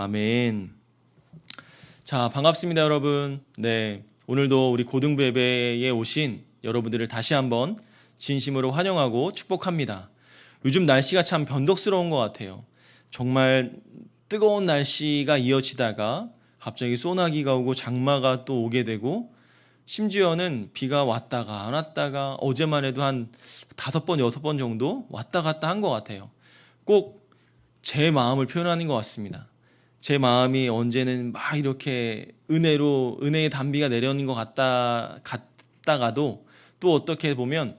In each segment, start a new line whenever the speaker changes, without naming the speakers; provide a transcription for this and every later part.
아멘. 자, 반갑습니다, 여러분. 네, 오늘도 우리 고등부 예배에 오신 여러분들을 다시 한번 진심으로 환영하고 축복합니다. 요즘 날씨가 참 변덕스러운 것 같아요. 정말 뜨거운 날씨가 이어지다가 갑자기 소나기가 오고 장마가 또 오게 되고, 심지어는 비가 왔다가 안 왔다가 어제만 해도 한 5번, 6번 정도 왔다 갔다 한 것 같아요. 꼭 제 마음을 표현하는 것 같습니다. 제 마음이 언제는 막 이렇게 은혜의 단비가 내려오는 것 같다가도 또 어떻게 보면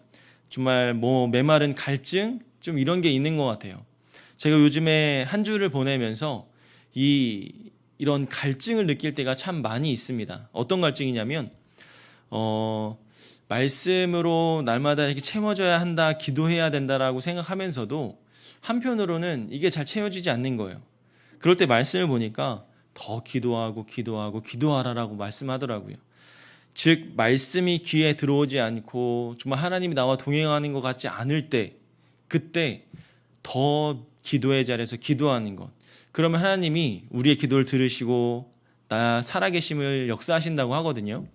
정말 메마른 갈증 좀 이런 게 있는 것 같아요. 제가 요즘에 한 주를 보내면서 이런 갈증을 느낄 때가 참 많이 있습니다. 어떤 갈증이냐면 말씀으로 날마다 이렇게 채워져야 한다, 기도해야 된다라고 생각하면서도 한편으로는 이게 잘 채워지지 않는 거예요. 그럴 때 말씀을 보니까 더 기도하라라고 말씀하더라고요. 즉 말씀이 귀에 들어오지 않고 정말 하나님이 나와 동행하는 것 같지 않을 때, 그때 더 기도의 자리에서 기도하는 것. 그러면 하나님이 우리의 기도를 들으시고 나 살아계심을 역사하신다고 하거든요.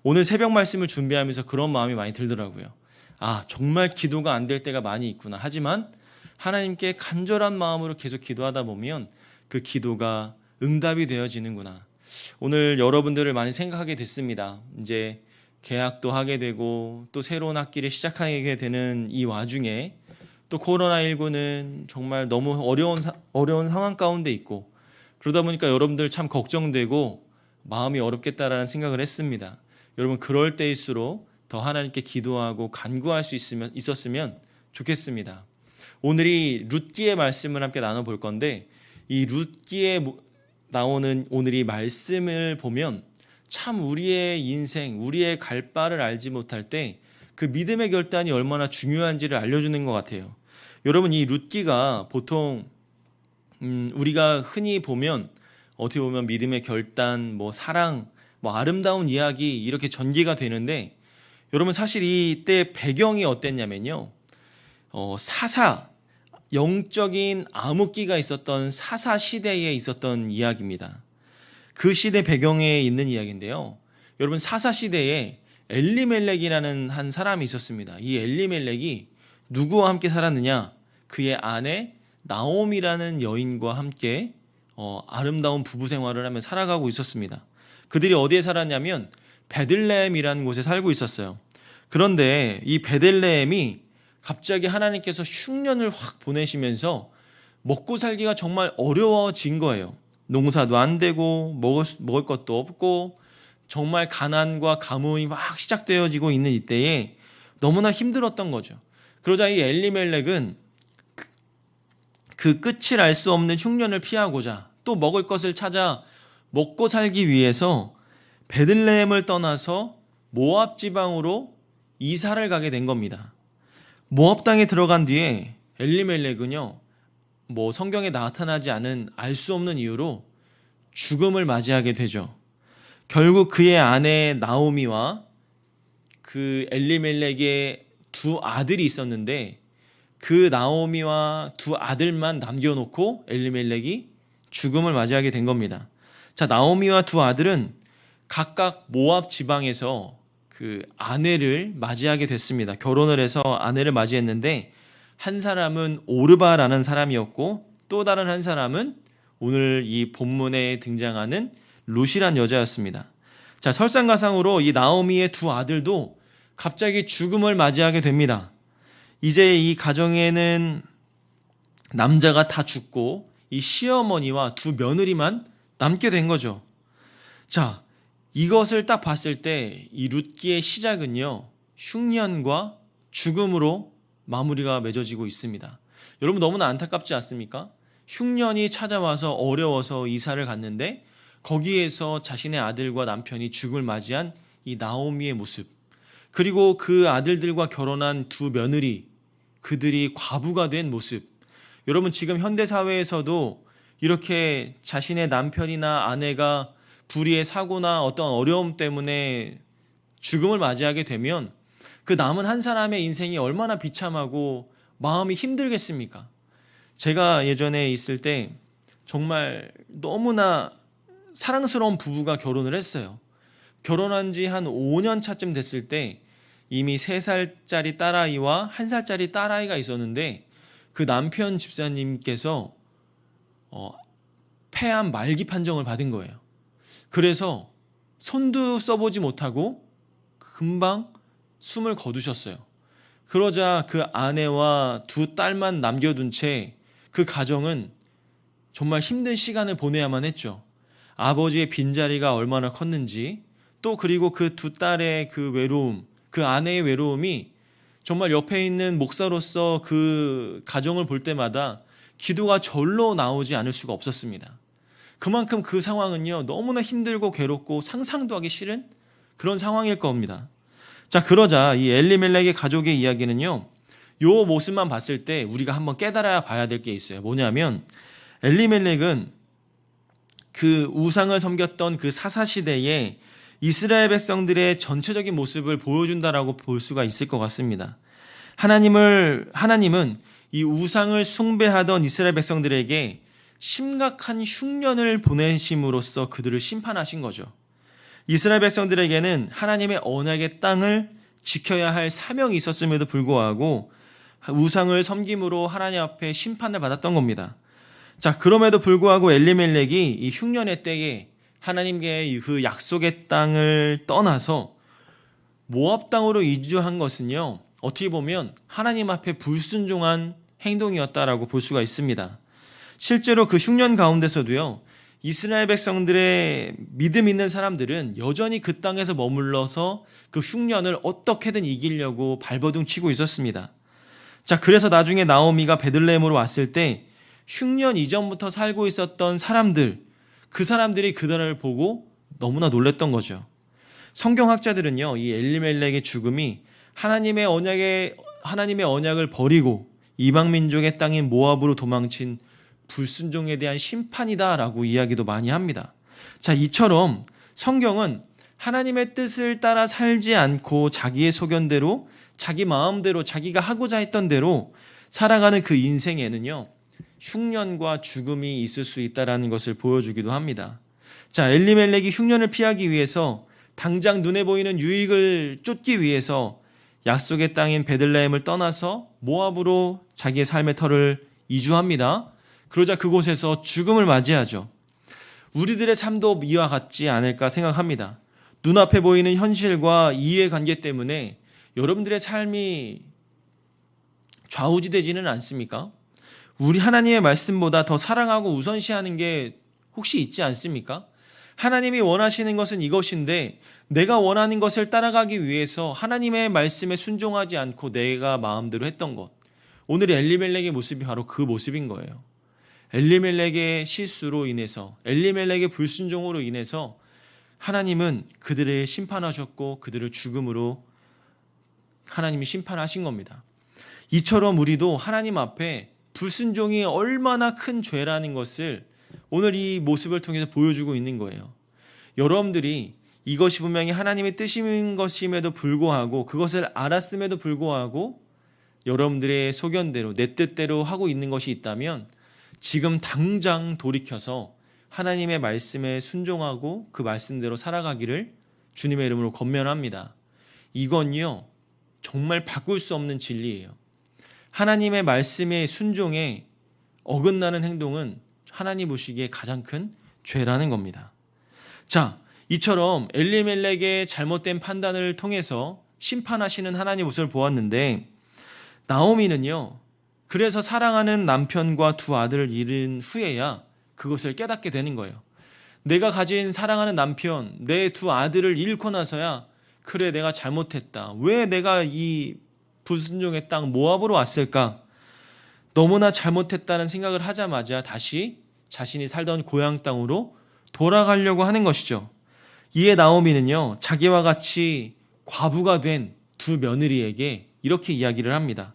오늘 새벽 말씀을 준비하면서 그런 마음이 많이 들더라고요. 아, 정말 기도가 안 될 때가 많이 있구나. 하지만 하나님께 간절한 마음으로 계속 기도하다 보면 그 기도가 응답이 되어지는구나. 오늘 여러분들을 많이 생각하게 됐습니다. 이제 개학도 하게 되고 또 새로운 학기를 시작하게 되는 이 와중에 또 코로나19는 정말 너무 어려운 상황 가운데 있고, 그러다 보니까 여러분들 참 걱정되고 마음이 어렵겠다라는 생각을 했습니다. 여러분, 그럴 때일수록 더 하나님께 기도하고 간구할 수 있었으면 좋겠습니다. 오늘이 룻기의 말씀을 함께 나눠볼 건데, 이 룻기에 나오는 오늘 이 말씀을 보면 참 우리의 인생, 우리의 갈 바를 알지 못할 때 그 믿음의 결단이 얼마나 중요한지를 알려주는 것 같아요. 여러분, 이 룻기가 보통 우리가 흔히 보면 어떻게 보면 믿음의 결단, 사랑, 아름다운 이야기 이렇게 전개가 되는데, 여러분 사실 이때 배경이 어땠냐면요. 영적인 암흑기가 있었던 사사 시대에 있었던 이야기입니다. 그 시대 배경에 있는 이야기인데요. 여러분, 사사 시대에 엘리멜렉이라는 한 사람이 있었습니다. 이 엘리멜렉이 누구와 함께 살았느냐? 그의 아내 나옴이라는 여인과 함께 아름다운 부부 생활을 하며 살아가고 있었습니다. 그들이 어디에 살았냐면 베들레헴이라는 곳에 살고 있었어요. 그런데 이 베들레헴이 갑자기 하나님께서 흉년을 확 보내시면서 먹고 살기가 정말 어려워진 거예요. 농사도 안 되고 먹을 것도 없고 정말 가난과 가뭄이 막 시작되어지고 있는 이때에 너무나 힘들었던 거죠. 그러자 이 엘리멜렉은 그 끝을 알 수 없는 흉년을 피하고자 또 먹을 것을 찾아 먹고 살기 위해서 베들레헴을 떠나서 모압 지방으로 이사를 가게 된 겁니다. 모압 땅에 들어간 뒤에 엘리멜렉은요, 성경에 나타나지 않은 알 수 없는 이유로 죽음을 맞이하게 되죠. 결국 그의 아내 나오미와 그 엘리멜렉의 두 아들이 있었는데, 그 나오미와 두 아들만 남겨놓고 엘리멜렉이 죽음을 맞이하게 된 겁니다. 자, 나오미와 두 아들은 각각 모압 지방에서 그 아내를 맞이하게 됐습니다. 결혼을 해서 아내를 맞이했는데, 한 사람은 오르바라는 사람이었고 또 다른 한 사람은 오늘 이 본문에 등장하는 룻이란 여자였습니다. 자, 설상가상으로 이 나오미의 두 아들도 갑자기 죽음을 맞이하게 됩니다. 이제 이 가정에는 남자가 다 죽고 이 시어머니와 두 며느리만 남게 된 거죠. 자, 이것을 딱 봤을 때 이 룻기의 시작은요, 흉년과 죽음으로 마무리가 맺어지고 있습니다. 여러분, 너무나 안타깝지 않습니까? 흉년이 찾아와서 어려워서 이사를 갔는데 거기에서 자신의 아들과 남편이 죽음을 맞이한 이 나오미의 모습, 그리고 그 아들들과 결혼한 두 며느리, 그들이 과부가 된 모습. 여러분, 지금 현대사회에서도 이렇게 자신의 남편이나 아내가 불의의 사고나 어떤 어려움 때문에 죽음을 맞이하게 되면 그 남은 한 사람의 인생이 얼마나 비참하고 마음이 힘들겠습니까? 제가 예전에 있을 때 정말 너무나 사랑스러운 부부가 결혼을 했어요. 결혼한 지 한 5년 차쯤 됐을 때 이미 3살짜리 딸아이와 1살짜리 딸아이가 있었는데 그 남편 집사님께서 폐암 말기 판정을 받은 거예요. 그래서 손도 써보지 못하고 금방 숨을 거두셨어요. 그러자 그 아내와 2 딸만 남겨둔 채 그 가정은 정말 힘든 시간을 보내야만 했죠. 아버지의 빈자리가 얼마나 컸는지, 또 그리고 그 2 딸의 그 외로움, 그 아내의 외로움이 정말 옆에 있는 목사로서 그 가정을 볼 때마다 기도가 절로 나오지 않을 수가 없었습니다. 그만큼 그 상황은요, 너무나 힘들고 괴롭고 상상도 하기 싫은 그런 상황일 겁니다. 자, 그러자 이 엘리멜렉의 가족의 이야기는요, 요 모습만 봤을 때 우리가 한번 깨달아야 봐야 될 게 있어요. 뭐냐면 엘리멜렉은 그 우상을 섬겼던 그 사사시대에 이스라엘 백성들의 전체적인 모습을 보여준다라고 볼 수가 있을 것 같습니다. 하나님은 이 우상을 숭배하던 이스라엘 백성들에게 심각한 흉년을 보내심으로써 그들을 심판하신 거죠. 이스라엘 백성들에게는 하나님의 언약의 땅을 지켜야 할 사명이 있었음에도 불구하고 우상을 섬김으로 하나님 앞에 심판을 받았던 겁니다. 자, 그럼에도 불구하고 엘리멜렉이 이 흉년의 때에 하나님께 그 약속의 땅을 떠나서 모압 땅으로 이주한 것은요, 어떻게 보면 하나님 앞에 불순종한 행동이었다라고 볼 수가 있습니다. 실제로 그 흉년 가운데서도요, 이스라엘 백성들의 믿음 있는 사람들은 여전히 그 땅에서 머물러서 그 흉년을 어떻게든 이기려고 발버둥 치고 있었습니다. 자, 그래서 나중에 나오미가 베들레헴으로 왔을 때 흉년 이전부터 살고 있었던 사람들, 그 사람들이 그들을 보고 너무나 놀랬던 거죠. 성경학자들은요, 이 엘리멜렉의 죽음이 하나님의 언약을 버리고 이방 민족의 땅인 모압으로 도망친 불순종에 대한 심판이다라고 이야기도 많이 합니다. 자, 이처럼 성경은 하나님의 뜻을 따라 살지 않고 자기의 소견대로, 자기 마음대로, 자기가 하고자 했던 대로 살아가는 그 인생에는요, 흉년과 죽음이 있을 수 있다는 것을 보여주기도 합니다. 자, 엘리멜렉이 흉년을 피하기 위해서 당장 눈에 보이는 유익을 쫓기 위해서 약속의 땅인 베들레헴을 떠나서 모압으로 자기의 삶의 터를 이주합니다. 그러자 그곳에서 죽음을 맞이하죠. 우리들의 삶도 이와 같지 않을까 생각합니다. 눈앞에 보이는 현실과 이해관계 때문에 여러분들의 삶이 좌우지되지는 않습니까? 우리 하나님의 말씀보다 더 사랑하고 우선시하는 게 혹시 있지 않습니까? 하나님이 원하시는 것은 이것인데 내가 원하는 것을 따라가기 위해서 하나님의 말씀에 순종하지 않고 내가 마음대로 했던 것. 오늘의 엘리멜렉의 모습이 바로 그 모습인 거예요. 엘리멜렉의 실수로 인해서, 엘리멜렉의 불순종으로 인해서 하나님은 그들을 심판하셨고 그들을 죽음으로 하나님이 심판하신 겁니다. 이처럼 우리도 하나님 앞에 불순종이 얼마나 큰 죄라는 것을 오늘 이 모습을 통해서 보여주고 있는 거예요. 여러분들이 이것이 분명히 하나님의 뜻인 것임에도 불구하고, 그것을 알았음에도 불구하고 여러분들의 소견대로, 내 뜻대로 하고 있는 것이 있다면 지금 당장 돌이켜서 하나님의 말씀에 순종하고 그 말씀대로 살아가기를 주님의 이름으로 권면합니다. 이건요, 정말 바꿀 수 없는 진리예요. 하나님의 말씀에 순종에 어긋나는 행동은 하나님 보시기에 가장 큰 죄라는 겁니다. 자, 이처럼 엘리멜렉의 잘못된 판단을 통해서 심판하시는 하나님 모습을 보았는데, 나오미는요, 그래서 사랑하는 남편과 2 아들을 잃은 후에야 그것을 깨닫게 되는 거예요. 내가 가진 사랑하는 남편, 내 2 아들을 잃고 나서야, 그래, 내가 잘못했다. 왜 내가 이 불순종의 땅 모압으로 왔을까? 너무나 잘못했다는 생각을 하자마자 다시 자신이 살던 고향 땅으로 돌아가려고 하는 것이죠. 이에 나오미는요, 자기와 같이 과부가 된 2 며느리에게 이렇게 이야기를 합니다.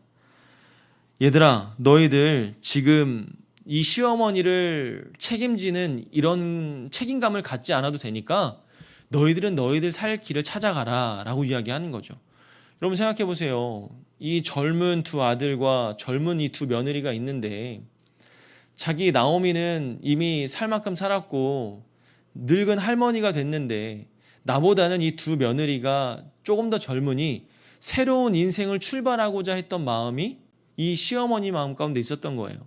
얘들아, 너희들 지금 이 시어머니를 책임지는 이런 책임감을 갖지 않아도 되니까 너희들은 너희들 살 길을 찾아가라 라고 이야기하는 거죠. 여러분 생각해 보세요. 이 젊은 2 아들과 젊은 이 2 며느리가 있는데, 자기 나오미는 이미 살 만큼 살았고 늙은 할머니가 됐는데 나보다는 이 두 며느리가 조금 더 젊으니 새로운 인생을 출발하고자 했던 마음이 이 시어머니 마음 가운데 있었던 거예요.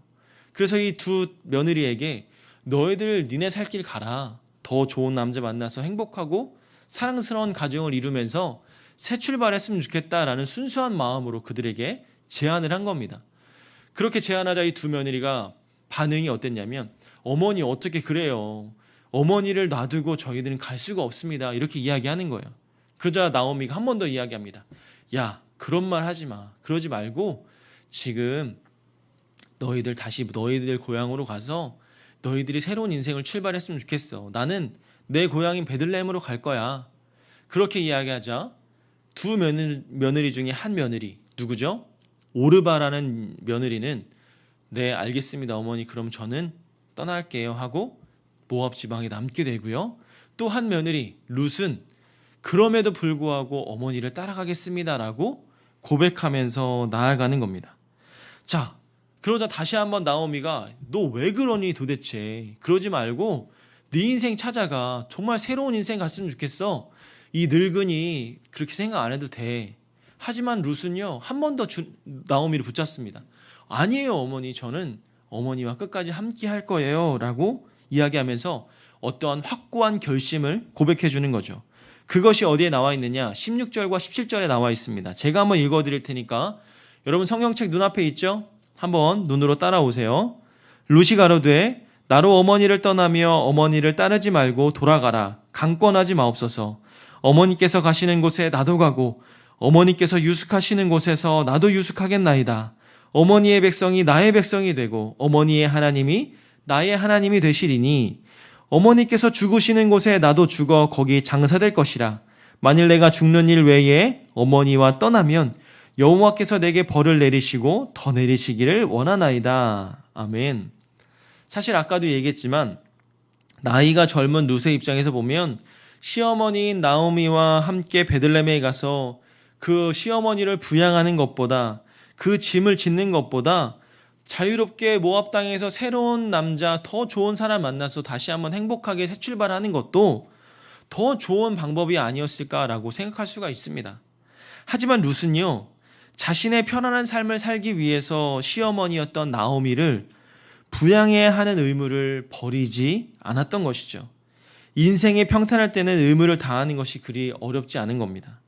그래서 이 두 며느리에게 너희들 니네 살 길 가라. 더 좋은 남자 만나서 행복하고 사랑스러운 가정을 이루면서 새 출발했으면 좋겠다라는 순수한 마음으로 그들에게 제안을 한 겁니다. 그렇게 제안하자 이 두 며느리가 반응이 어땠냐면 어머니 어떻게 그래요. 어머니를 놔두고 저희들은 갈 수가 없습니다. 이렇게 이야기하는 거예요. 그러자 나오미가 한 번 더 이야기합니다. 야, 그런 말 하지 마. 그러지 말고 지금 너희들 다시 너희들 고향으로 가서 너희들이 새로운 인생을 출발했으면 좋겠어. 나는 내 고향인 베들레헴으로 갈 거야. 그렇게 이야기하자 두 며느리 중에 한 며느리, 누구죠? 오르바라는 며느리는 네, 알겠습니다 어머니, 그럼 저는 떠날게요 하고 모압 지방에 남게 되고요. 또 한 며느리 룻은 그럼에도 불구하고 어머니를 따라가겠습니다라고 고백하면서 나아가는 겁니다. 자, 그러자 다시 한번 나오미가 너 왜 그러니 도대체. 그러지 말고 네 인생 찾아가. 정말 새로운 인생 갔으면 좋겠어. 이 늙은이 그렇게 생각 안 해도 돼. 하지만 룻은요 한 번 더 나오미를 붙잡습니다. 아니에요 어머니, 저는 어머니와 끝까지 함께 할 거예요 라고 이야기하면서 어떠한 확고한 결심을 고백해 주는 거죠. 그것이 어디에 나와 있느냐? 16절과 17절에 나와 있습니다. 제가 한번 읽어 드릴 테니까 여러분 성경책 눈앞에 있죠? 한번 눈으로 따라오세요. 룻이 가로되 나로 어머니를 떠나며 어머니를 따르지 말고 돌아가라. 강권하지 마옵소서. 어머니께서 가시는 곳에 나도 가고 어머니께서 유숙하시는 곳에서 나도 유숙하겠나이다. 어머니의 백성이 나의 백성이 되고 어머니의 하나님이 나의 하나님이 되시리니 어머니께서 죽으시는 곳에 나도 죽어 거기 장사될 것이라. 만일 내가 죽는 일 외에 어머니와 떠나면 여호와께서 내게 벌을 내리시고 더 내리시기를 원하나이다. 아멘. 사실 아까도 얘기했지만 나이가 젊은 룻의 입장에서 보면 시어머니인 나오미와 함께 베들레헴에 가서 그 시어머니를 부양하는 것보다, 그 짐을 짓는 것보다 자유롭게 모압 땅에서 새로운 남자, 더 좋은 사람 만나서 다시 한번 행복하게 새 출발하는 것도 더 좋은 방법이 아니었을까라고 생각할 수가 있습니다. 하지만 룻은요, 자신의 편안한 삶을 살기 위해서 시어머니였던 나오미를 부양해야 하는 의무를 버리지 않았던 것이죠. 인생의 평탄할 때는 의무를 다하는 것이 그리 어렵지 않은 겁니다.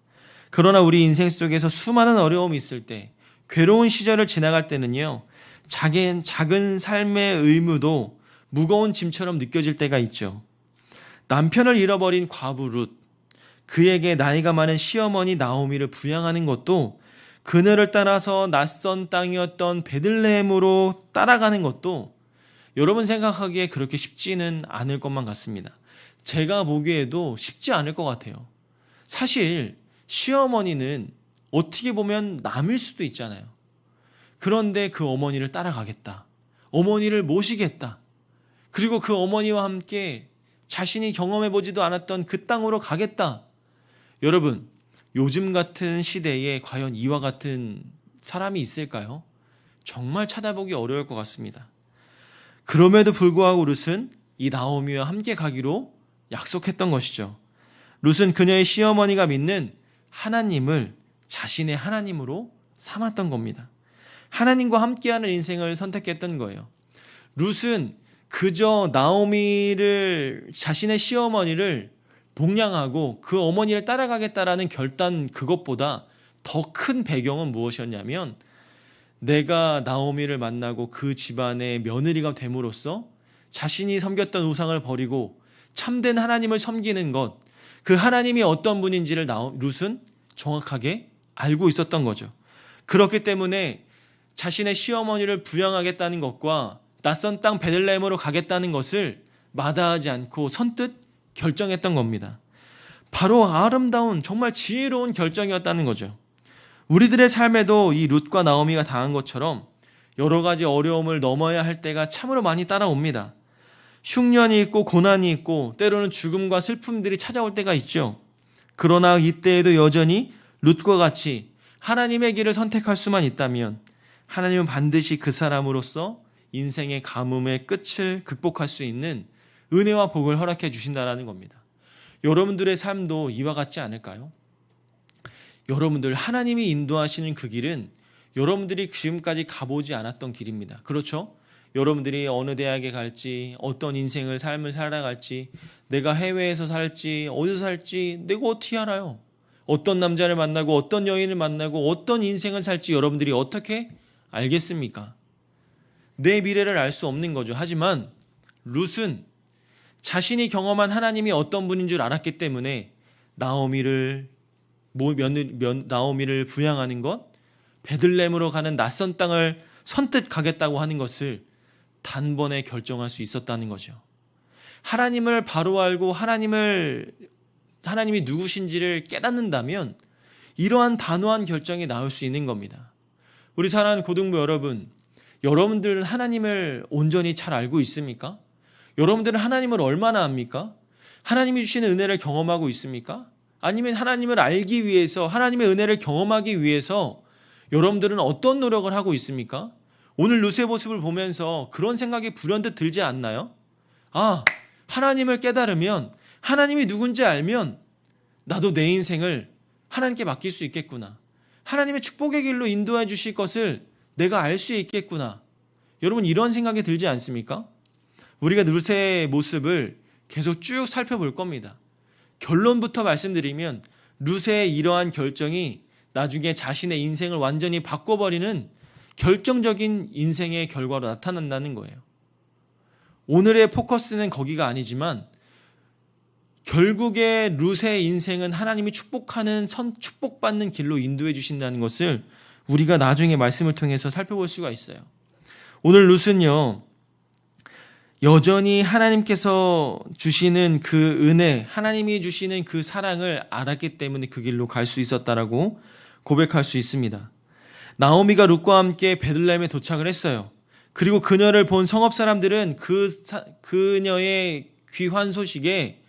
그러나 우리 인생 속에서 수많은 어려움이 있을 때, 괴로운 시절을 지나갈 때는요, 작은 삶의 의무도 무거운 짐처럼 느껴질 때가 있죠. 남편을 잃어버린 과부 룻, 그에게 나이가 많은 시어머니 나오미를 부양하는 것도, 그녀를 따라서 낯선 땅이었던 베들레헴으로 따라가는 것도 여러분 생각하기에 그렇게 쉽지는 않을 것만 같습니다. 제가 보기에도 쉽지 않을 것 같아요. 사실 시어머니는 어떻게 보면 남일 수도 있잖아요. 그런데 그 어머니를 따라가겠다. 어머니를 모시겠다. 그리고 그 어머니와 함께 자신이 경험해보지도 않았던 그 땅으로 가겠다. 여러분, 요즘 같은 시대에 과연 이와 같은 사람이 있을까요? 정말 찾아보기 어려울 것 같습니다. 그럼에도 불구하고 룻은 이 나오미와 함께 가기로 약속했던 것이죠. 룻은 그녀의 시어머니가 믿는 하나님을 자신의 하나님으로 삼았던 겁니다. 하나님과 함께하는 인생을 선택했던 거예요. 룻은 그저 나오미를, 자신의 시어머니를 복양하고 그 어머니를 따라가겠다라는 결단, 그것보다 더 큰 배경은 무엇이었냐면, 내가 나오미를 만나고 그 집안의 며느리가 됨으로써 자신이 섬겼던 우상을 버리고 참된 하나님을 섬기는 것, 그 하나님이 어떤 분인지를 룻은 정확하게 알고 있었던 거죠. 그렇기 때문에 자신의 시어머니를 부양하겠다는 것과 낯선 땅 베들레헴으로 가겠다는 것을 마다하지 않고 선뜻 결정했던 겁니다. 바로 아름다운, 정말 지혜로운 결정이었다는 거죠. 우리들의 삶에도 이 룻과 나오미가 당한 것처럼 여러 가지 어려움을 넘어야 할 때가 참으로 많이 따라옵니다. 흉년이 있고 고난이 있고 때로는 죽음과 슬픔들이 찾아올 때가 있죠. 그러나 이때에도 여전히 룻과 같이 하나님의 길을 선택할 수만 있다면 하나님은 반드시 그 사람으로서 인생의 가뭄의 끝을 극복할 수 있는 은혜와 복을 허락해 주신다라는 겁니다. 여러분들의 삶도 이와 같지 않을까요? 여러분들 하나님이 인도하시는 그 길은 여러분들이 지금까지 가보지 않았던 길입니다. 그렇죠? 여러분들이 어느 대학에 갈지, 어떤 인생을 삶을 살아갈지, 내가 해외에서 살지, 어디서 살지 내가 어떻게 알아요? 어떤 남자를 만나고 어떤 여인을 만나고 어떤 인생을 살지 여러분들이 어떻게 알겠습니까? 내 미래를 알 수 없는 거죠. 하지만 룻은 자신이 경험한 하나님이 어떤 분인 줄 알았기 때문에 나오미를 부양하는 것, 베들레헴으로 가는 낯선 땅을 선뜻 가겠다고 하는 것을 단번에 결정할 수 있었다는 거죠. 하나님을 바로 알고 하나님이 누구신지를 깨닫는다면 이러한 단호한 결정이 나올 수 있는 겁니다. 우리 사랑하는 고등부 여러분, 여러분들은 하나님을 온전히 잘 알고 있습니까? 여러분들은 하나님을 얼마나 압니까? 하나님이 주시는 은혜를 경험하고 있습니까? 아니면 하나님을 알기 위해서, 하나님의 은혜를 경험하기 위해서 여러분들은 어떤 노력을 하고 있습니까? 오늘 룻의 모습을 보면서 그런 생각이 불현듯 들지 않나요? 아, 하나님을 깨달으면, 하나님이 누군지 알면 나도 내 인생을 하나님께 맡길 수 있겠구나. 하나님의 축복의 길로 인도해 주실 것을 내가 알 수 있겠구나. 여러분, 이런 생각이 들지 않습니까? 우리가 룻의 모습을 계속 쭉 살펴볼 겁니다. 결론부터 말씀드리면 룻의 이러한 결정이 나중에 자신의 인생을 완전히 바꿔버리는 결정적인 인생의 결과로 나타난다는 거예요. 오늘의 포커스는 거기가 아니지만 결국에 룻의 인생은 하나님이 축복하는 축복받는 길로 인도해 주신다는 것을 우리가 나중에 말씀을 통해서 살펴볼 수가 있어요. 오늘 룻은요, 여전히 하나님께서 주시는 그 은혜, 하나님이 주시는 그 사랑을 알았기 때문에 그 길로 갈 수 있었다라고 고백할 수 있습니다. 나오미가 룻과 함께 베들레헴에 도착을 했어요. 그리고 그녀를 본 성읍 사람들은 그녀의 귀환 소식에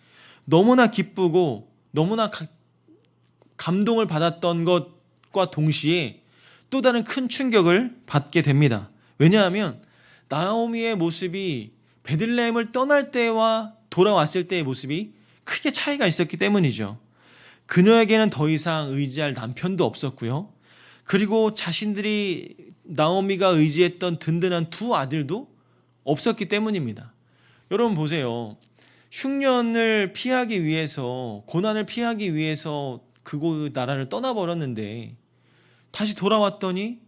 너무나 기쁘고 너무나 감동을 받았던 것과 동시에 또 다른 큰 충격을 받게 됩니다. 왜냐하면 나오미의 모습이 베들레헴을 떠날 때와 돌아왔을 때의 모습이 크게 차이가 있었기 때문이죠. 그녀에게는 더 이상 의지할 남편도 없었고요. 그리고 자신들이 나오미가 의지했던 든든한 두 아들도 없었기 때문입니다. 여러분 보세요. 흉년을 피하기 위해서, 고난을 피하기 위해서 그곳 나라를 떠나버렸는데 다시 돌아왔더니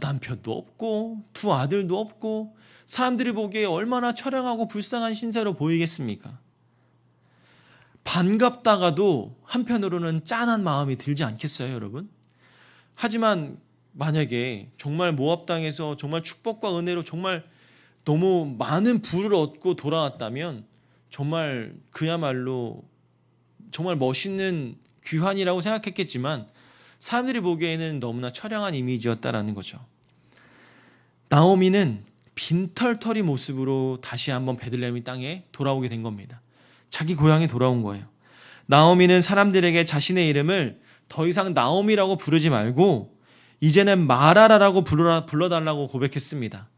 남편도 없고 두 아들도 없고 사람들이 보기에 얼마나 처량하고 불쌍한 신세로 보이겠습니까? 반갑다가도 한편으로는 짠한 마음이 들지 않겠어요, 여러분? 하지만 만약에 정말 모압 땅에서 정말 축복과 은혜로 정말 너무 많은 부를 얻고 돌아왔다면 정말 그야말로 정말 멋있는 귀환이라고 생각했겠지만 사람들이 보기에는 너무나 처량한 이미지였다라는 거죠. 나오미는 빈털터리 모습으로 다시 한번 베들레헴 땅에 돌아오게 된 겁니다. 자기 고향에 돌아온 거예요. 나오미는 사람들에게 자신의 이름을 더 이상 나오미라고 부르지 말고 이제는 마라라라고 불러달라고 고백했습니다.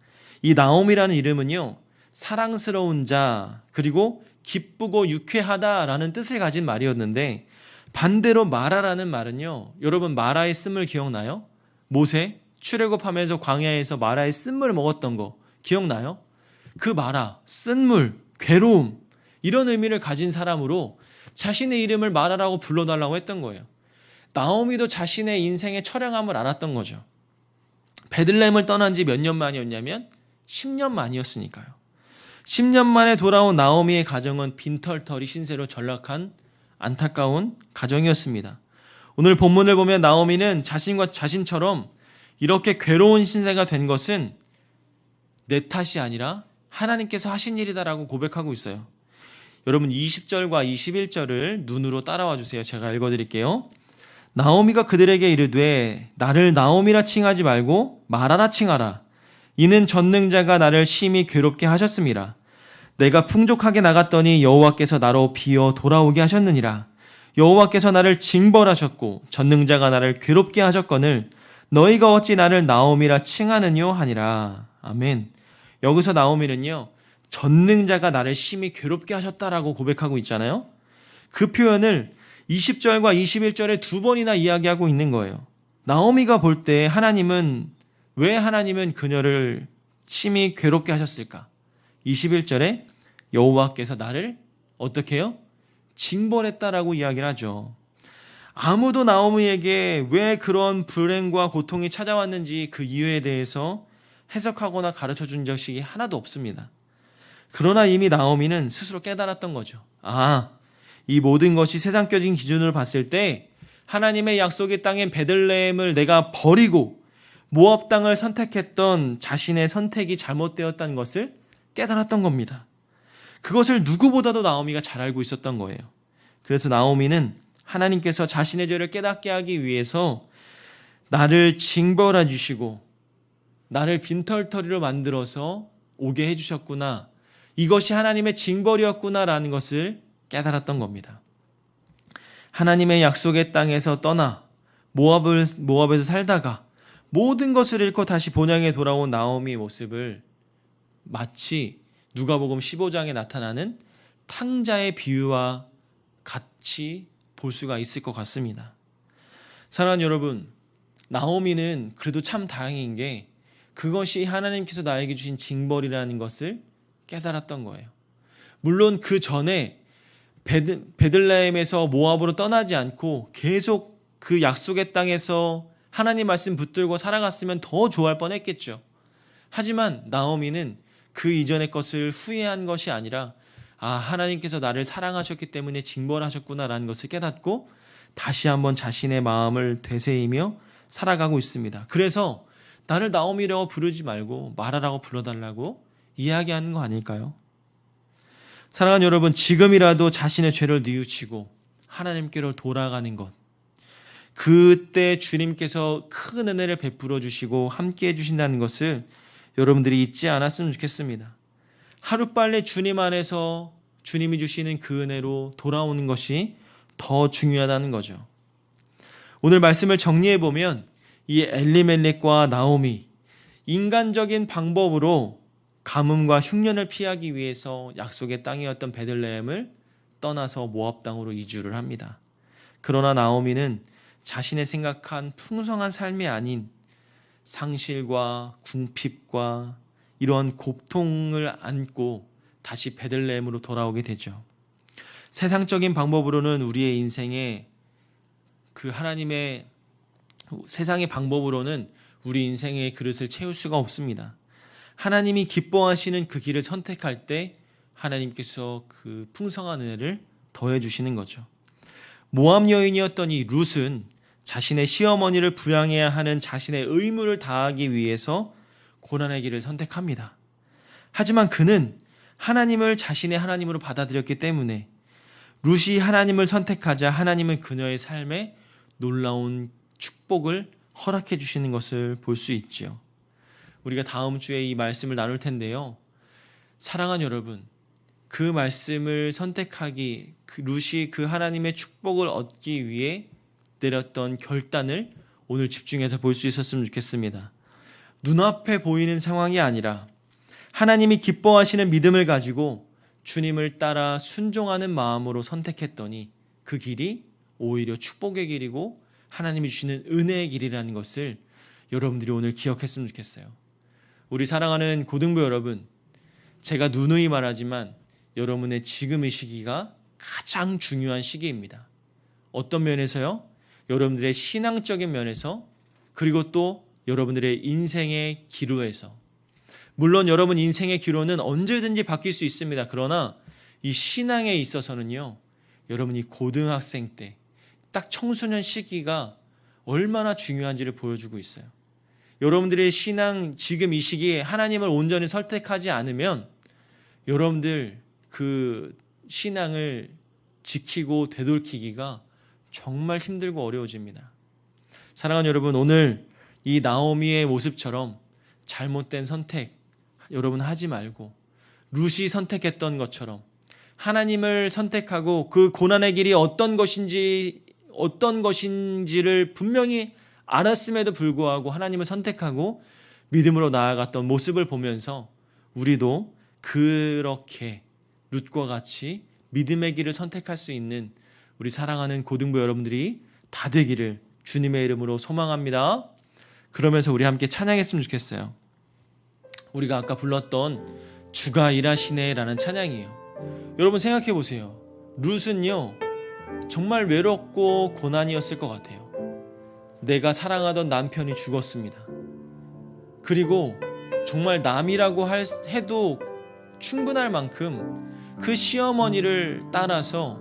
이 나오미라는 이름은요, 사랑스러운 자, 그리고 기쁘고 유쾌하다라는 뜻을 가진 말이었는데 반대로 마라라는 말은요, 여러분 마라의 쓴물 기억나요? 모세 출애굽하면서 광야에서 마라의 쓴물 먹었던 거 기억나요? 그 마라, 쓴물, 괴로움 이런 의미를 가진 사람으로 자신의 이름을 마라라고 불러달라고 했던 거예요. 나오미도 자신의 인생의 처량함을 알았던 거죠. 베들레헴을 떠난 지 몇 년 만이었냐면 10년 만이었으니까요. 10년 만에 돌아온 나오미의 가정은 빈털터리 신세로 전락한 안타까운 가정이었습니다. 오늘 본문을 보면 나오미는 자신처럼 이렇게 괴로운 신세가 된 것은 내 탓이 아니라 하나님께서 하신 일이다라고 고백하고 있어요. 여러분 20절과 21절을 눈으로 따라와 주세요. 제가 읽어드릴게요. 나오미가 그들에게 이르되 나를 나오미라 칭하지 말고 마라라 칭하라. 이는 전능자가 나를 심히 괴롭게 하셨음이라. 내가 풍족하게 나갔더니 여호와께서 나로 비어 돌아오게 하셨느니라. 여호와께서 나를 징벌하셨고 전능자가 나를 괴롭게 하셨거늘 너희가 어찌 나를 나오미라 칭하느뇨 하니라. 아멘. 여기서 나오미는요, 전능자가 나를 심히 괴롭게 하셨다라고 고백하고 있잖아요. 그 표현을 20절과 21절에 두 번이나 이야기하고 있는 거예요. 나오미가 볼 때 왜 하나님은 그녀를 심히 괴롭게 하셨을까? 21절에 여호와께서 나를 어떻게 해요? 징벌했다라고 이야기를 하죠. 아무도 나오미에게 왜 그런 불행과 고통이 찾아왔는지 그 이유에 대해서 해석하거나 가르쳐 준 적이 하나도 없습니다. 그러나 이미 나오미는 스스로 깨달았던 거죠. 이 모든 것이 세상적인 기준으로 봤을 때 하나님의 약속의 땅인 베들레헴을 내가 버리고 모압 땅을 선택했던 자신의 선택이 잘못되었다는 것을 깨달았던 겁니다. 그것을 누구보다도 나오미가 잘 알고 있었던 거예요. 그래서 나오미는 하나님께서 자신의 죄를 깨닫게 하기 위해서 나를 징벌해 주시고 나를 빈털터리로 만들어서 오게 해주셨구나. 이것이 하나님의 징벌이었구나라는 것을 깨달았던 겁니다. 하나님의 약속의 땅에서 떠나 모압에서 살다가 모든 것을 잃고 다시 본향에 돌아온 나오미의 모습을 마치 누가복음 15장에 나타나는 탕자의 비유와 같이 볼 수가 있을 것 같습니다. 사랑하는 여러분, 나오미는 그래도 참 다행인 게 그것이 하나님께서 나에게 주신 징벌이라는 것을 깨달았던 거예요. 물론 그 전에 베들레헴에서 모압으로 떠나지 않고 계속 그 약속의 땅에서 하나님 말씀 붙들고 살아갔으면 더 좋아할 뻔했겠죠. 하지만 나오미는 그 이전의 것을 후회한 것이 아니라 하나님께서 나를 사랑하셨기 때문에 징벌하셨구나라는 것을 깨닫고 다시 한번 자신의 마음을 되새이며 살아가고 있습니다. 그래서 나를 나오미라고 부르지 말고 마라라고 불러달라고 이야기하는 거 아닐까요? 사랑하는 여러분, 지금이라도 자신의 죄를 뉘우치고 하나님께로 돌아가는 것, 그때 주님께서 큰 은혜를 베풀어 주시고 함께 해주신다는 것을 여러분들이 잊지 않았으면 좋겠습니다. 하루빨리 주님 안에서 주님이 주시는 그 은혜로 돌아오는 것이 더 중요하다는 거죠. 오늘 말씀을 정리해보면 이 엘리멜렉과 나오미, 인간적인 방법으로 가뭄과 흉년을 피하기 위해서 약속의 땅이었던 베들레헴을 떠나서 모압 땅으로 이주를 합니다. 그러나 나오미는 자신의 생각한 풍성한 삶이 아닌 상실과 궁핍과 이러한 고통을 안고 다시 베들레헴으로 돌아오게 되죠. 세상적인 방법으로는 우리의 인생에 세상의 방법으로는 우리 인생의 그릇을 채울 수가 없습니다. 하나님이 기뻐하시는 그 길을 선택할 때 하나님께서 그 풍성한 은혜를 더해 주시는 거죠. 모압 여인이었던 이 룻은 자신의 시어머니를 부양해야 하는 자신의 의무를 다하기 위해서 고난의 길을 선택합니다. 하지만 그는 하나님을 자신의 하나님으로 받아들였기 때문에 룻이 하나님을 선택하자 하나님은 그녀의 삶에 놀라운 축복을 허락해 주시는 것을 볼 수 있지요. 우리가 다음 주에 이 말씀을 나눌 텐데요. 사랑하는 여러분, 그 말씀을 선택하기, 룻이 그 하나님의 축복을 얻기 위해 내렸던 결단을 오늘 집중해서 볼 수 있었으면 좋겠습니다. 눈앞에 보이는 상황이 아니라 하나님이 기뻐하시는 믿음을 가지고 주님을 따라 순종하는 마음으로 선택했더니 그 길이 오히려 축복의 길이고 하나님이 주시는 은혜의 길이라는 것을 여러분들이 오늘 기억했으면 좋겠어요. 우리 사랑하는 고등부 여러분, 제가 누누이 말하지만 여러분의 지금 이 시기가 가장 중요한 시기입니다. 어떤 면에서요? 여러분들의 신앙적인 면에서, 그리고 또 여러분들의 인생의 기로에서. 물론 여러분 인생의 기로는 언제든지 바뀔 수 있습니다. 그러나 이 신앙에 있어서는요, 여러분이 고등학생 때 딱 청소년 시기가 얼마나 중요한지를 보여주고 있어요. 여러분들의 신앙 지금 이 시기에 하나님을 온전히 선택하지 않으면 여러분들 그 신앙을 지키고 되돌키기가 정말 힘들고 어려워집니다. 사랑하는 여러분, 오늘 이 나오미의 모습처럼 잘못된 선택 여러분 하지 말고 룻이 선택했던 것처럼 하나님을 선택하고 그 고난의 길이 어떤 것인지를 분명히 알았음에도 불구하고 하나님을 선택하고 믿음으로 나아갔던 모습을 보면서 우리도 그렇게 룻과 같이 믿음의 길을 선택할 수 있는 우리 사랑하는 고등부 여러분들이 다 되기를 주님의 이름으로 소망합니다. 그러면서 우리 함께 찬양했으면 좋겠어요. 우리가 아까 불렀던 주가 일하시네라는 찬양이에요. 여러분 생각해 보세요. 룻은요 정말 외롭고 고난이었을 것 같아요. 내가 사랑하던 남편이 죽었습니다. 그리고 정말 남이라고 해도 충분할 만큼 그 시어머니를 따라서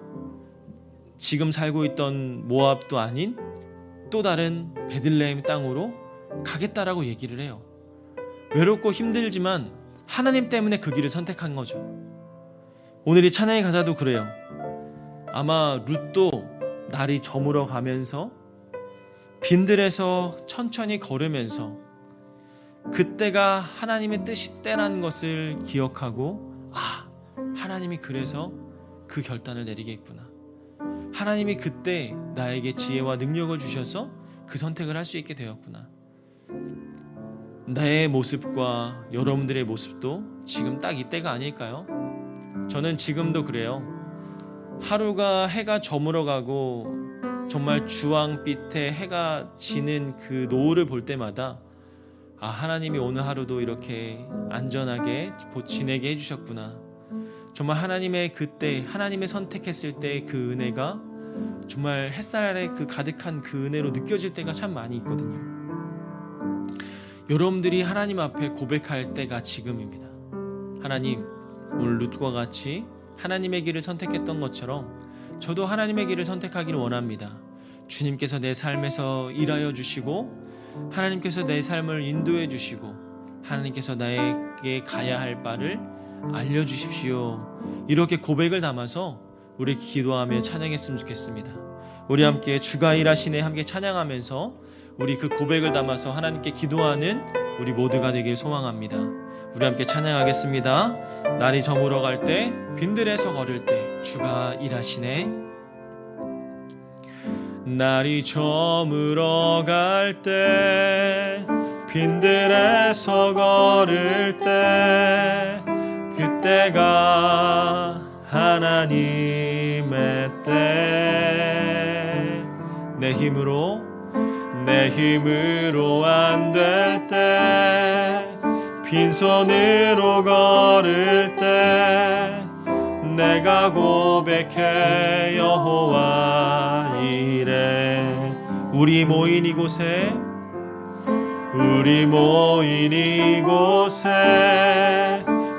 지금 살고 있던 모압도 아닌 또 다른 베들레헴 땅으로 가겠다라고 얘기를 해요. 외롭고 힘들지만 하나님 때문에 그 길을 선택한 거죠. 오늘 이 찬양의 가사도 그래요. 아마 룻도 날이 저물어 가면서 빈들에서 천천히 걸으면서 그때가 하나님의 뜻이 때라는 것을 기억하고, 하나님이 그래서 그 결단을 내리겠구나, 하나님이 그때 나에게 지혜와 능력을 주셔서 그 선택을 할 수 있게 되었구나. 내 모습과 여러분들의 모습도 지금 딱 이때가 아닐까요? 저는 지금도 그래요. 하루가 해가 저물어가고 정말 주황빛에 해가 지는 그 노을을 볼 때마다 하나님이 오늘 하루도 이렇게 안전하게 지내게 해주셨구나. 정말 하나님의 그때, 하나님의 선택했을 때 그 은혜가 정말 햇살에 그 가득한 그 은혜로 느껴질 때가 참 많이 있거든요. 여러분들이 하나님 앞에 고백할 때가 지금입니다. 하나님, 오늘 룻과 같이 하나님의 길을 선택했던 것처럼 저도 하나님의 길을 선택하기를 원합니다. 주님께서 내 삶에서 일하여 주시고, 하나님께서 내 삶을 인도해 주시고, 하나님께서 나에게 가야 할 바를 알려주십시오. 이렇게 고백을 담아서 우리 기도하며 찬양했으면 좋겠습니다. 우리 함께 주가 일하시네 함께 찬양하면서 우리 그 고백을 담아서 하나님께 기도하는 우리 모두가 되길 소망합니다. 우리 함께 찬양하겠습니다. 날이 저물어 갈 때, 빈들에서 걸을 때 주가 일하시네. 날이 저물어 갈 때, 빈들에서 걸을 때, 그때가 하나님의 때. 내 힘으로 안 될 때, 빈손으로 걸을 때, 내가 고백해 여호와 이래. 우리 모인 이곳에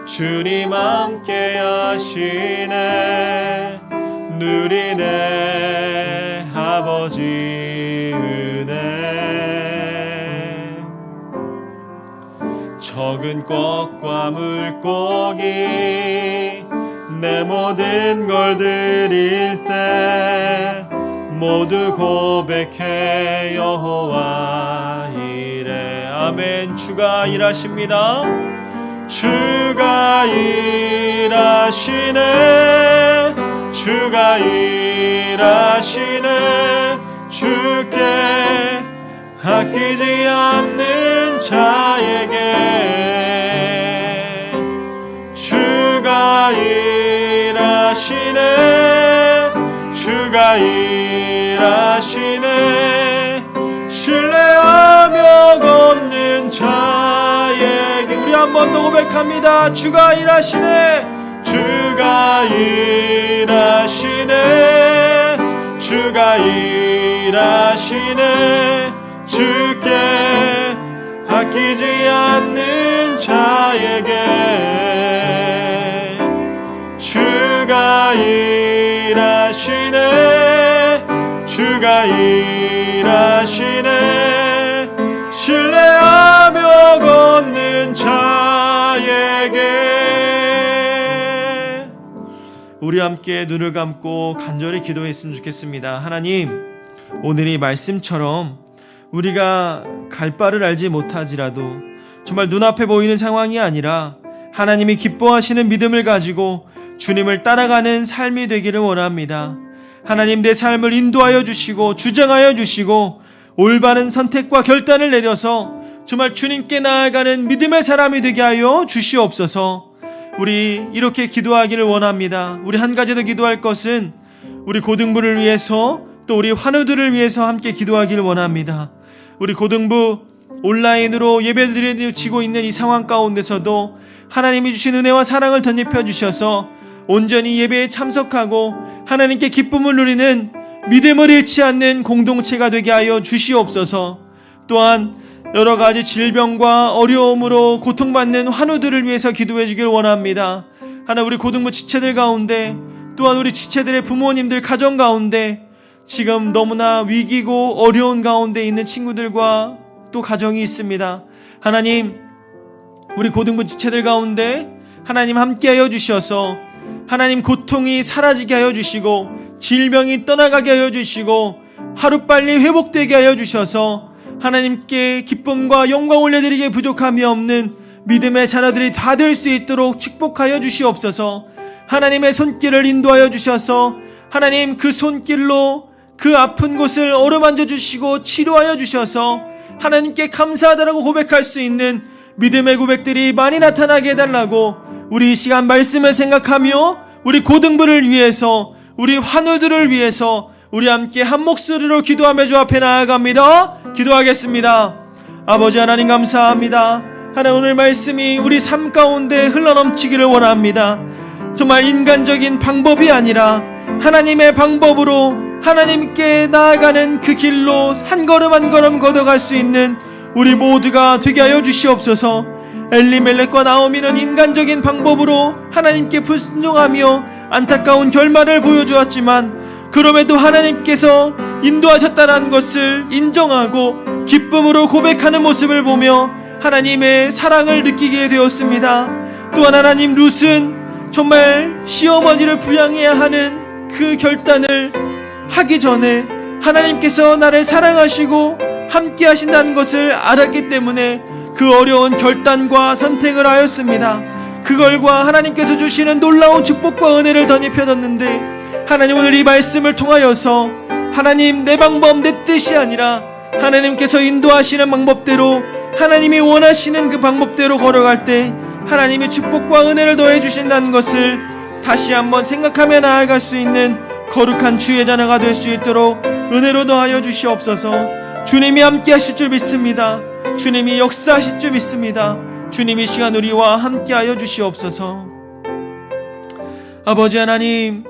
주님 함께 하시네. 누리네 아버지 은혜. 적은 것과 물고기 내 모든 걸 드릴 때, 모두 고백해 여호와 이래. 아멘. 주가 일하십니다. 주가 일하시네. 주가 일하시네. 주께 아끼지 않는 자에게 주가 일하시네. 주가 일하시네. 신뢰하며 걷는 자에게. 우리 한 번 더 고백합니다. 주가 일하시네. 주가 일하시네. 주가 일하시네. 주께 아끼지 않는 자에게 주가 일하시네. 주가 일하시네. 신뢰하며 걷는 자에게. 우리 함께 눈을 감고 간절히 기도했으면 좋겠습니다. 하나님, 오늘 이 말씀처럼 우리가 갈 바를 알지 못하지라도 정말 눈앞에 보이는 상황이 아니라 하나님이 기뻐하시는 믿음을 가지고 주님을 따라가는 삶이 되기를 원합니다. 하나님, 내 삶을 인도하여 주시고 주장하여 주시고 올바른 선택과 결단을 내려서 정말 주님께 나아가는 믿음의 사람이 되게 하여 주시옵소서. 우리 이렇게 기도하기를 원합니다. 우리 한 가지 더 기도할 것은 우리 고등부를 위해서 또 우리 환우들을 위해서 함께 기도하기를 원합니다. 우리 고등부 온라인으로 예배드리고 있는 이 상황 가운데서도 하나님이 주신 은혜와 사랑을 덧입혀 주셔서 온전히 예배에 참석하고 하나님께 기쁨을 누리는 믿음을 잃지 않는 공동체가 되게 하여 주시옵소서. 또한 여러 가지 질병과 어려움으로 고통받는 환우들을 위해서 기도해 주길 원합니다. 하나 우리 고등부 지체들 가운데 또한 우리 지체들의 부모님들 가정 가운데 지금 너무나 위기고 어려운 가운데 있는 친구들과 또 가정이 있습니다. 하나님, 우리 고등부 지체들 가운데 하나님 함께하여 주셔서 하나님 고통이 사라지게 하여 주시고 질병이 떠나가게 하여 주시고 하루빨리 회복되게 하여 주셔서 하나님께 기쁨과 영광 올려드리기에 부족함이 없는 믿음의 자녀들이 다 될 수 있도록 축복하여 주시옵소서. 하나님의 손길을 인도하여 주셔서 하나님 그 손길로 그 아픈 곳을 어루만져 주시고 치료하여 주셔서 하나님께 감사하다라고 고백할 수 있는 믿음의 고백들이 많이 나타나게 해달라고 우리 이 시간 말씀을 생각하며 우리 고등부를 위해서 우리 환우들을 위해서 우리 함께 한 목소리로 기도하며 주 앞에 나아갑니다. 기도하겠습니다. 아버지 하나님 감사합니다. 하나님 오늘 말씀이 우리 삶 가운데 흘러넘치기를 원합니다. 정말 인간적인 방법이 아니라 하나님의 방법으로 하나님께 나아가는 그 길로 한 걸음 한 걸음 걷어갈 수 있는 우리 모두가 되게 하여 주시옵소서. 엘리멜렉과 나오미는 인간적인 방법으로 하나님께 불순종하며 안타까운 결말을 보여주었지만 그럼에도 하나님께서 인도하셨다는 것을 인정하고 기쁨으로 고백하는 모습을 보며 하나님의 사랑을 느끼게 되었습니다. 또한 하나님 룻은 정말 시어머니를 부양해야 하는 그 결단을 하기 전에 하나님께서 나를 사랑하시고 함께 하신다는 것을 알았기 때문에 그 어려운 결단과 선택을 하였습니다. 그걸과 하나님께서 주시는 놀라운 축복과 은혜를 덧입혀졌는데 하나님 오늘 이 말씀을 통하여서 하나님 내 방법 내 뜻이 아니라 하나님께서 인도하시는 방법대로 하나님이 원하시는 그 방법대로 걸어갈 때 하나님이 축복과 은혜를 더해 주신다는 것을 다시 한번 생각하며 나아갈 수 있는 거룩한 주의 자녀가 될 수 있도록 은혜로 더하여 주시옵소서. 주님이 함께 하실 줄 믿습니다. 주님이 역사하실 줄 믿습니다. 주님이 시간 우리와 함께 하여 주시옵소서. 아버지 하나님,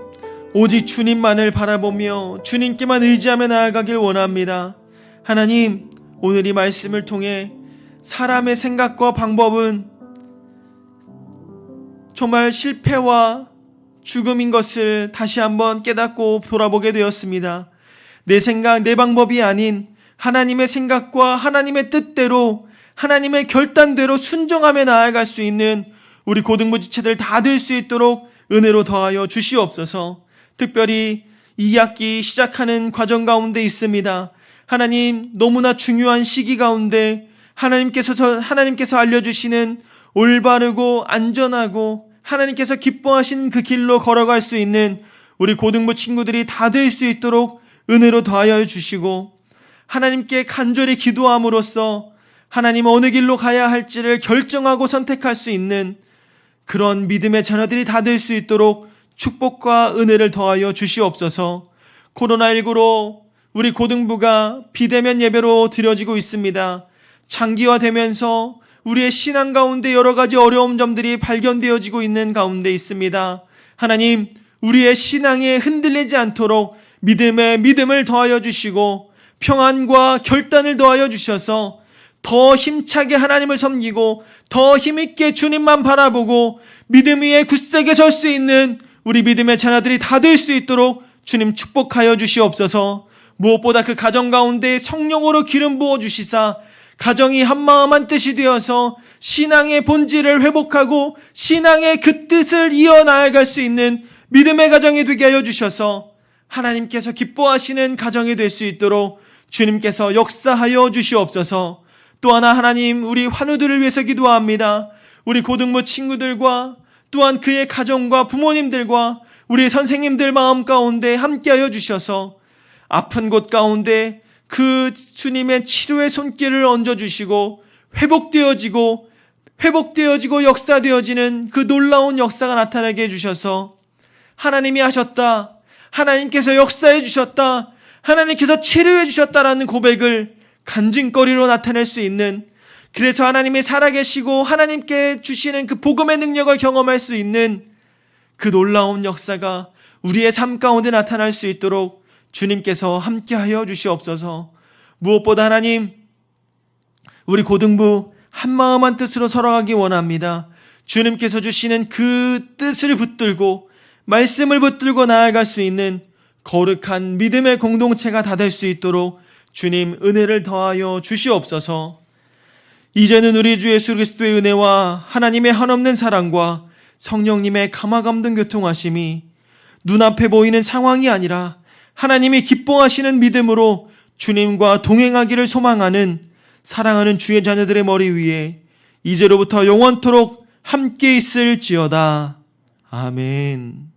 오직 주님만을 바라보며 주님께만 의지하며 나아가길 원합니다. 하나님, 오늘 이 말씀을 통해 사람의 생각과 방법은 정말 실패와 죽음인 것을 다시 한번 깨닫고 돌아보게 되었습니다. 내 생각, 내 방법이 아닌 하나님의 생각과 하나님의 뜻대로 하나님의 결단대로 순종하며 나아갈 수 있는 우리 고등부 지체들 다 될 수 있도록 은혜로 더하여 주시옵소서. 특별히 2학기 시작하는 과정 가운데 있습니다. 하나님, 너무나 중요한 시기 가운데 하나님께서 알려주시는 올바르고 안전하고 하나님께서 기뻐하신 그 길로 걸어갈 수 있는 우리 고등부 친구들이 다 될 수 있도록 은혜로 더하여 주시고 하나님께 간절히 기도함으로써 하나님 어느 길로 가야 할지를 결정하고 선택할 수 있는 그런 믿음의 자녀들이 다 될 수 있도록 축복과 은혜를 더하여 주시옵소서. 코로나19로 우리 고등부가 비대면 예배로 드려지고 있습니다. 장기화되면서 우리의 신앙 가운데 여러 가지 어려운 점들이 발견되어지고 있는 가운데 있습니다. 하나님, 우리의 신앙에 흔들리지 않도록 믿음을 더하여 주시고 평안과 결단을 더하여 주셔서 더 힘차게 하나님을 섬기고 더 힘있게 주님만 바라보고 믿음 위에 굳세게 설 수 있는 우리 믿음의 자녀들이 다 될 수 있도록 주님 축복하여 주시옵소서. 무엇보다 그 가정 가운데 성령으로 기름 부어 주시사 가정이 한마음 한뜻이 되어서 신앙의 본질을 회복하고 신앙의 그 뜻을 이어나아갈 수 있는 믿음의 가정이 되게 하여 주셔서 하나님께서 기뻐하시는 가정이 될 수 있도록 주님께서 역사하여 주시옵소서. 또 하나 하나님, 우리 환우들을 위해서 기도합니다. 우리 고등부 친구들과 또한 그의 가정과 부모님들과 우리 선생님들 마음 가운데 함께하여 주셔서 아픈 곳 가운데 그 주님의 치료의 손길을 얹어주시고 회복되어지고 역사되어지는 그 놀라운 역사가 나타나게 해주셔서 하나님이 하셨다, 하나님께서 역사해 주셨다, 하나님께서 치료해 주셨다라는 고백을 간증거리로 나타낼 수 있는, 그래서 하나님이 살아계시고 하나님께 주시는 그 복음의 능력을 경험할 수 있는 그 놀라운 역사가 우리의 삶 가운데 나타날 수 있도록 주님께서 함께하여 주시옵소서. 무엇보다 하나님, 우리 고등부 한마음 한뜻으로 살아가기 원합니다. 주님께서 주시는 그 뜻을 붙들고 말씀을 붙들고 나아갈 수 있는 거룩한 믿음의 공동체가 다 될 수 있도록 주님 은혜를 더하여 주시옵소서. 이제는 우리 주 예수 그리스도의 은혜와 하나님의 한없는 사랑과 성령님의 감화감동 교통하심이 눈앞에 보이는 상황이 아니라 하나님이 기뻐하시는 믿음으로 주님과 동행하기를 소망하는 사랑하는 주의 자녀들의 머리 위에 이제로부터 영원토록 함께 있을지어다. 아멘.